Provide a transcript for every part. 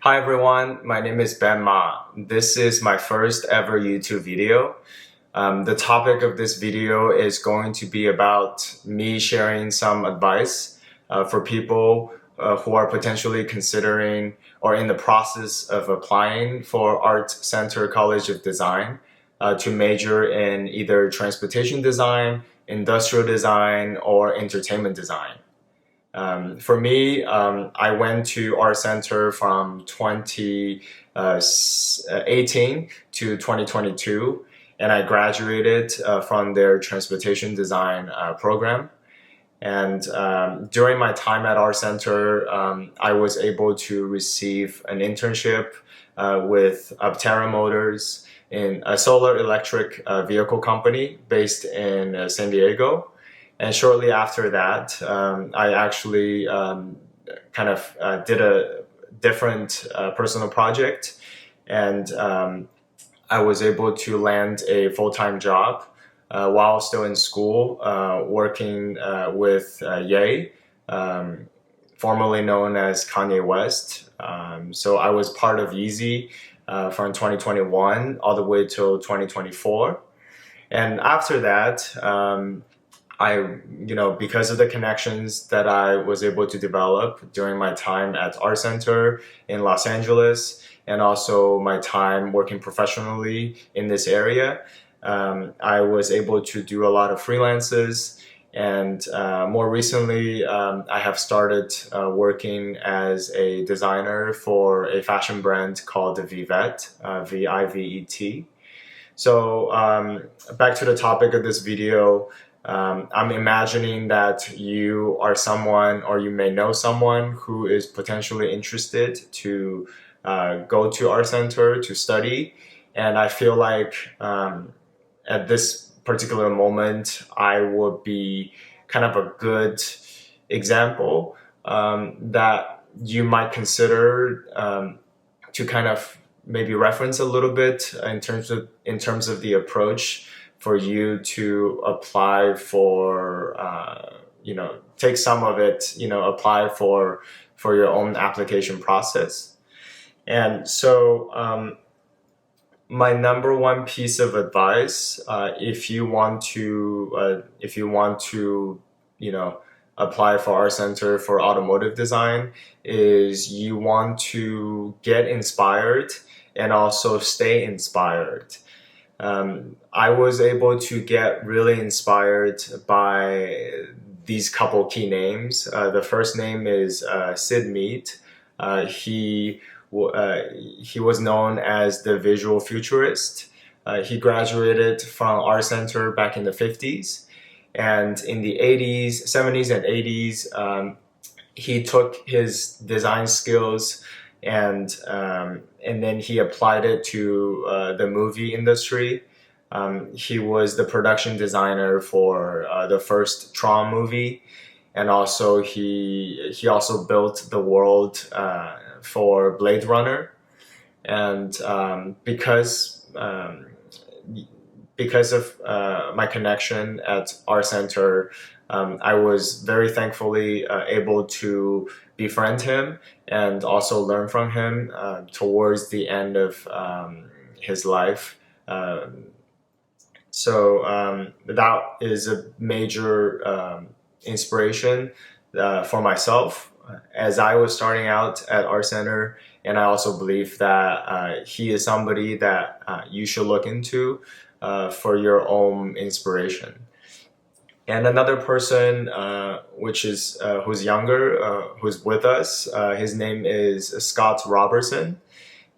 Hi everyone, my name is Ben Ma. This is my first ever YouTube video. The topic of this video is going to be about me sharing some advice for people who are potentially considering or in the process of applying for ArtCenter College of Design to major in either transportation design, industrial design, or entertainment design. For me, I went to ArtCenter from 2018 to 2022, and I graduated from their transportation design program. And during my time at ArtCenter, I was able to receive an internship with Aptera Motors in a solar electric vehicle company based in San Diego. And shortly after that, I actually did a different personal project, and I was able to land a full-time job while still in school, working with Ye, formerly known as Kanye West. So I was part of Yeezy from 2021 all the way till 2024. And after that, because of the connections that I was able to develop during my time at ArtCenter in Los Angeles, and also my time working professionally in this area, I was able to do a lot of freelances. And more recently, I have started working as a designer for a fashion brand called Vivet, Vivet. So back to the topic of this video. I'm imagining that you are someone, or you may know someone who is potentially interested to go to ArtCenter to study. And I feel like at this particular moment, I would be kind of a good example that you might consider to kind of maybe reference a little bit in terms of the approach for you to apply for, take some of it, apply for your own application process. And so my number one piece of advice, if you want to, apply for ArtCenter for automotive design, is you want to get inspired and also stay inspired. I was able to get really inspired by these couple key names. The first name is Sid Mead. He was known as the visual futurist. He graduated from ArtCenter back in the 50s. And in the 80s, 70s and 80s, he took his design skills and then he applied it to the movie industry. He was the production designer for the first Tron movie, and also he also built the world for Blade Runner. And because of my connection at ArtCenter, I was very thankfully able to befriend him and also learn from him towards the end of his life. So that is a major inspiration for myself as I was starting out at ArtCenter, and I also believe that he is somebody that you should look into for your own inspiration. And another person, who's younger, who's with us, his name is Scott Robertson,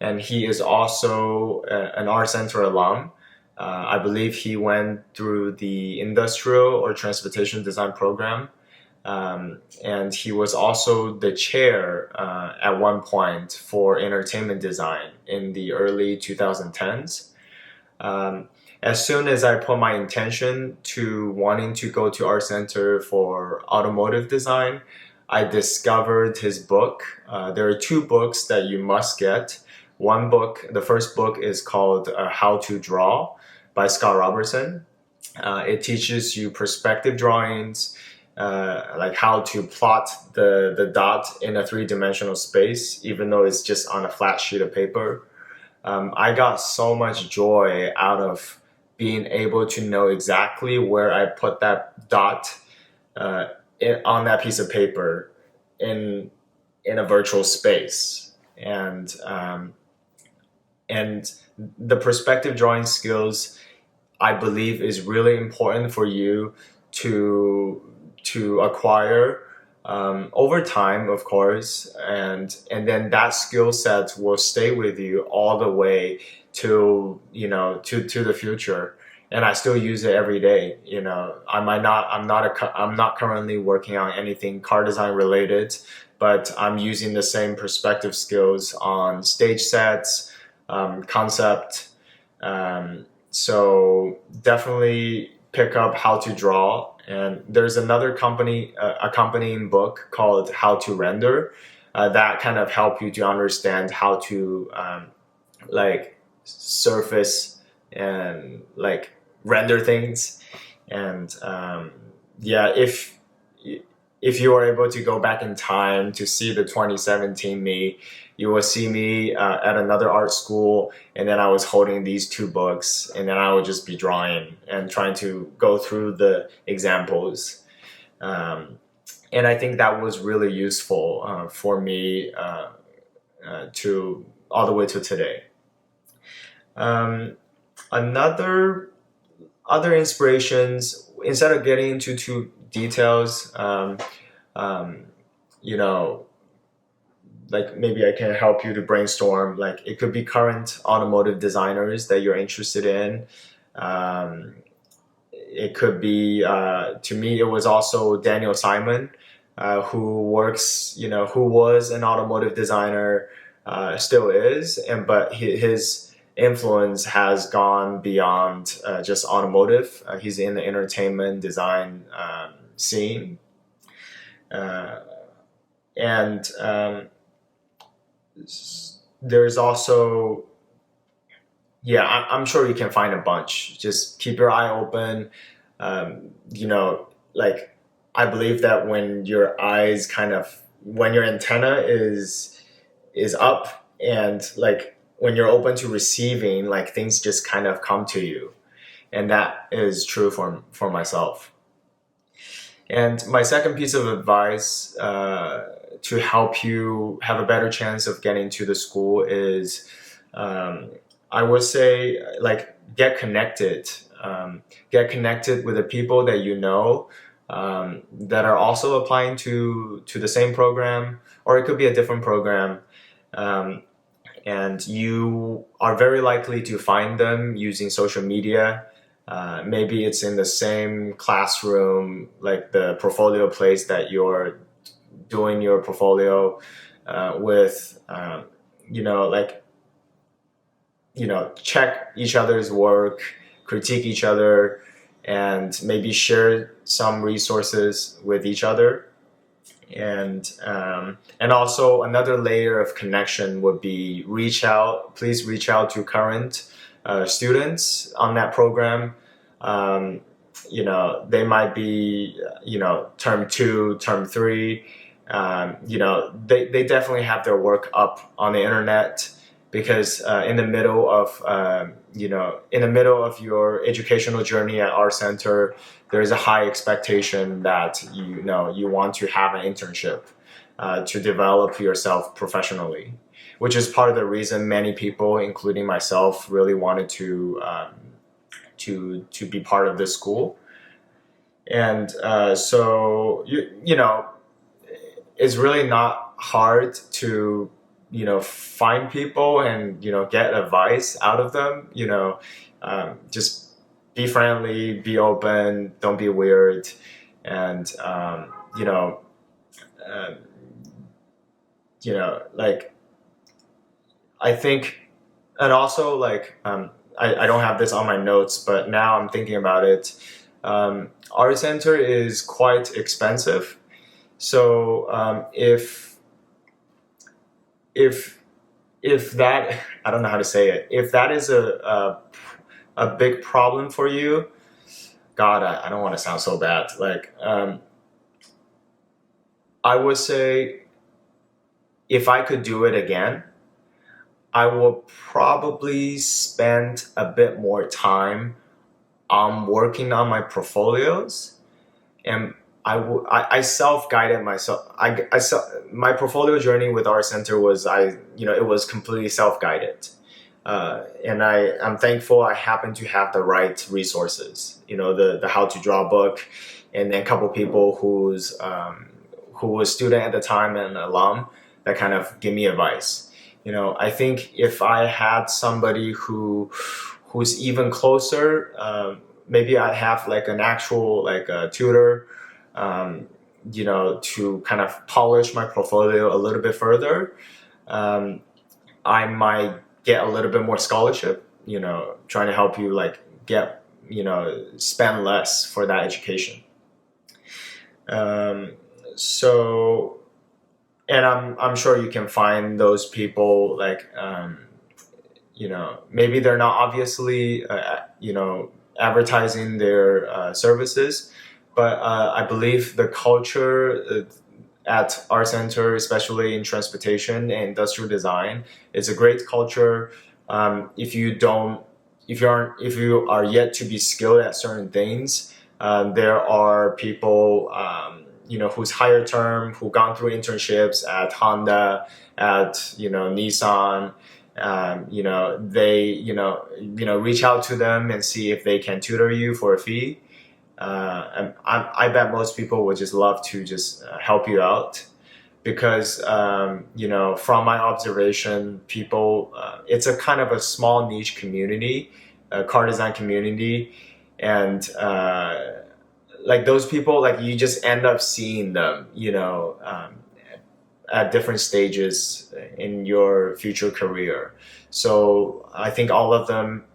and he is also an ArtCenter alum. I believe he went through the industrial or transportation design program, and he was also the chair at one point for entertainment design in the early 2010s. As soon as I put my intention to wanting to go to ArtCenter for automotive design, I discovered his book. There are two books that you must get. One book, the first book is called How to Draw by Scott Robertson. It teaches you perspective drawings. like how to plot the dot in a three-dimensional space, even though it's just on a flat sheet of paper. I got so much joy out of being able to know exactly where I put that dot on that piece of paper in a virtual space. And the perspective drawing skills, I believe, is really important for you to acquire over time, of course, and then that skill set will stay with you all the way to to the future. And I still use it every day. I'm not currently working on anything car design related, but I'm using the same perspective skills on stage sets, concept. So definitely pick up how to draw. And there's another accompanying book called How to Render, that kind of help you to understand how to like surface and like render things. And yeah, if you are able to go back in time to see the 2017 me, you will see me at another art school, and then I was holding these two books, and then I would just be drawing and trying to go through the examples. And I think that was really useful for me to all the way to today. Other inspirations, instead of getting into too details, you know, like maybe I can help you to brainstorm. Like it could be current automotive designers that you're interested in. It could be, to me, it was also Daniel Simon, who works, who was an automotive designer, still is, but his influence has gone beyond just automotive. He's in the entertainment design scene. And there's also, yeah, I'm sure you can find a bunch. Just keep your eye open. Like I believe that when your antenna is up, and like when you're open to receiving, like things just kind of come to you. And that is true for myself. And my second piece of advice to help you have a better chance of getting to the school is, I would say, like, get connected. Get connected with the people that you know that are also applying to the same program, or it could be a different program. And you are very likely to find them using social media. Maybe it's in the same classroom, like the portfolio place that you're doing your portfolio with. Check each other's work, critique each other, and maybe share some resources with each other. And also another layer of connection would be please reach out to current students on that program. They might be, term 2, term 3. They definitely have their work up on the internet, because in the middle of your educational journey at ArtCenter, there is a high expectation that you want to have an internship to develop yourself professionally, which is part of the reason many people, including myself, really wanted to be part of this school. And so it's really not hard to find people and get advice out of them. Just be friendly, be open, don't be weird, and like I think, and also like I don't have this on my notes, but now I'm thinking about it. ArtCenter is quite expensive, so if that, I don't know how to say it, if that is a big problem for you, God, I don't want to sound so bad. Like I would say if I could do it again, I would probably spend a bit more time on working on my portfolios. And I self-guided myself. My portfolio journey with ArtCenter was, it was completely self-guided. And I'm thankful I happen to have the right resources, the how to draw book, and then a couple people who was student at the time and alum that kind of give me advice. I think if I had somebody who's even closer, maybe I'd have like an actual like a tutor, to kind of polish my portfolio a little bit further. I might get a little bit more scholarship, trying to help you like get, spend less for that education. So, and I'm sure you can find those people like, maybe they're not obviously, advertising their services, but I believe the culture at ArtCenter, especially in transportation and industrial design, is a great culture. If you are yet to be skilled at certain things, there are people, who's higher term, who gone through internships at Honda, at Nissan. They reach out to them and see if they can tutor you for a fee. And I bet most people would just love to just help you out because, from my observation, people, it's a kind of a small niche community, a car design community. And like those people, like you just end up seeing them, at different stages in your future career. So I think all of them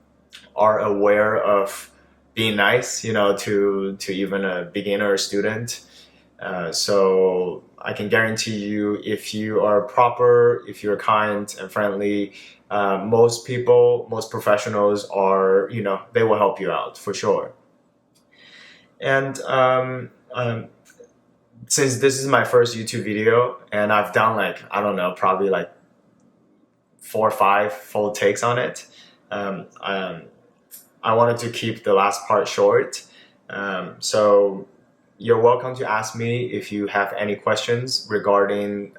are aware of being nice, to even a beginner student. So I can guarantee you, if you are proper, if you're kind and friendly, most people, most professionals are, they will help you out for sure. And since this is my first YouTube video and I've done like, I don't know, probably like 4 or 5 full takes on it, I wanted to keep the last part short. So you're welcome to ask me if you have any questions regarding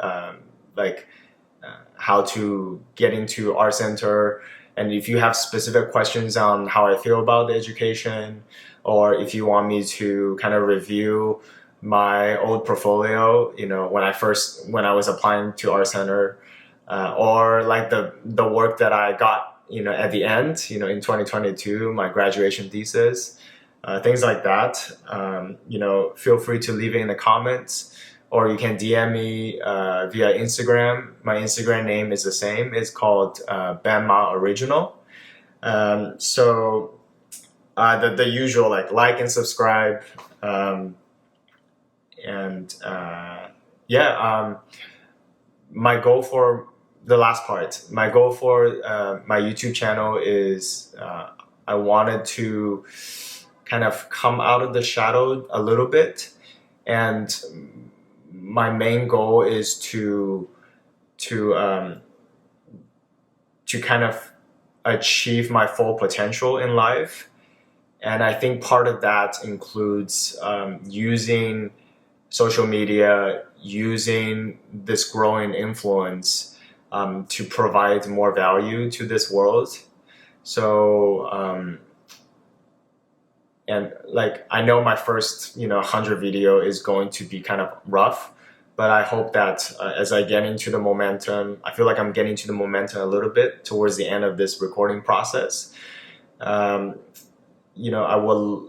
how to get into ArtCenter, and if you have specific questions on how I feel about the education, or if you want me to kind of review my old portfolio, when I was applying to ArtCenter, or like the work that I got, at the end, in 2022, my graduation thesis, things like that. Feel free to leave it in the comments, or you can DM me via Instagram. My Instagram name is the same. It's called Benma Original. So the usual like and subscribe. My goal for the last part, my goal for my YouTube channel is I wanted to kind of come out of the shadow a little bit, and my main goal is to kind of achieve my full potential in life. And I think part of that includes using social media, using this growing influence to provide more value to this world. So, and like, I know my first, 100 video is going to be kind of rough, but I hope that as I get into the momentum, I feel like I'm getting to the momentum a little bit towards the end of this recording process. I will,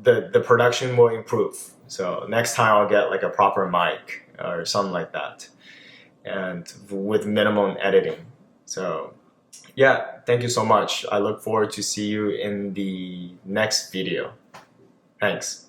the production will improve. So next time I'll get like a proper mic or something like that, and with minimum editing. So yeah, thank you so much. I look forward to see you in the next video. Thanks.